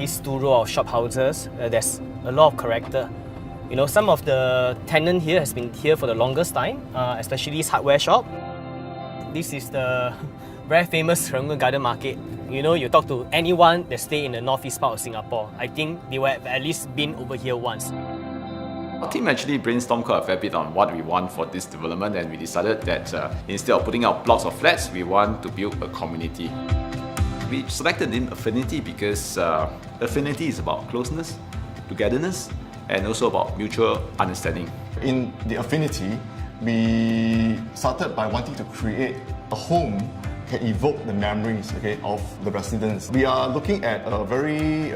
these 2 row of shop houses, there's a lot of character. You know, some of the tenant here has been here for the longest time, especially this hardware shop. This is the very famous Serangoon Garden Market. You know, you talk to anyone that stay in the northeast part of Singapore, I think they will have at least been over here once. Our team actually brainstormed quite a fair bit on what we want for this development, and we decided that instead of putting out blocks of flats, we want to build a community. We selected the name Affinity because Affinity is about closeness, togetherness, and also about mutual understanding. In the Affinity, we started by wanting to create a home that evoke the memories, of the residents. We are looking at a very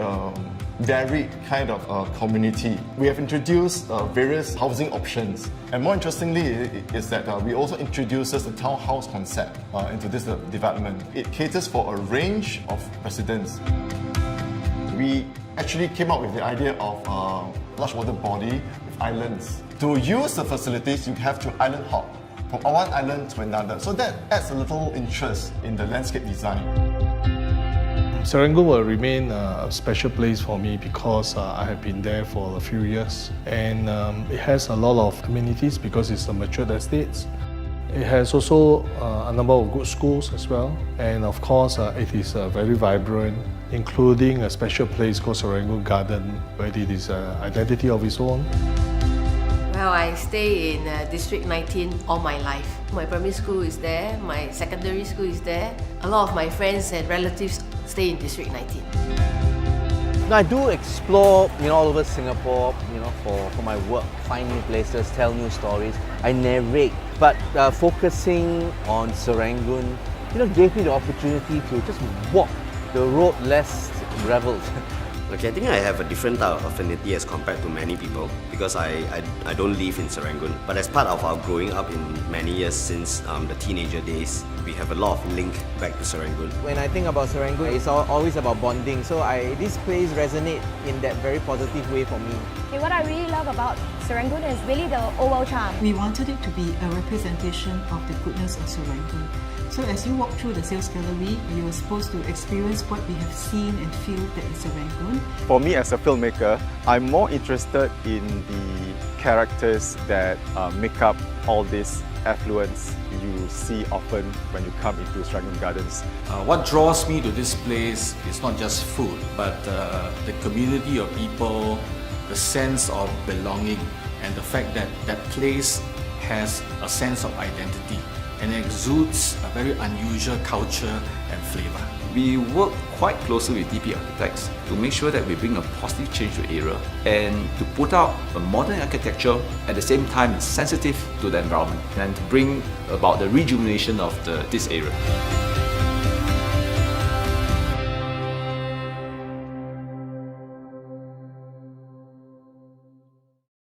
varied kind of community. We have introduced various housing options, and more interestingly is that we also introduced the townhouse concept into this development. It caters for a range of residents. We actually came up with the idea of a large water body with islands. To use the facilities, you have to island hop from one island to another, so that adds a little interest in the landscape design. Serangoon will remain a special place for me because I have been there for a few years, and it has a lot of amenities because it's a matured estate. It has also a number of good schools as well, and of course it is very vibrant, including a special place called Serangoon Garden, where it is an identity of its own. Well, I stay in District 19 all my life. My primary school is there, my secondary school is there. A lot of my friends and relatives stay in District 19. I do explore, all over Singapore, for my work, find new places, tell new stories. I narrate, but focusing on Serangoon, gave me the opportunity to just walk the road less traveled. Okay, I think I have a different type of affinity as compared to many people because I don't live in Serangoon. But as part of our growing up in many years since the teenager days, we have a lot of link back to Serangoon. When I think about Serangoon, it's always about bonding. So this place resonates in that very positive way for me. Okay, what I really love about Serangoon is really the old charm. We wanted it to be a representation of the goodness of Serangoon. So as you walk through the sales gallery, you are supposed to experience what we have seen and feel that is Serangoon. For me as a filmmaker, I'm more interested in the characters that make up all this affluence you see often when you come into Serangoon Gardens. What draws me to this place is not just food, but the community of people, the sense of belonging, and the fact that that place has a sense of identity and exudes a very unusual culture and flavor. We work quite closely with DP architects to make sure that we bring a positive change to the area and to put out a modern architecture at the same time sensitive to the environment and to bring about the rejuvenation of this area.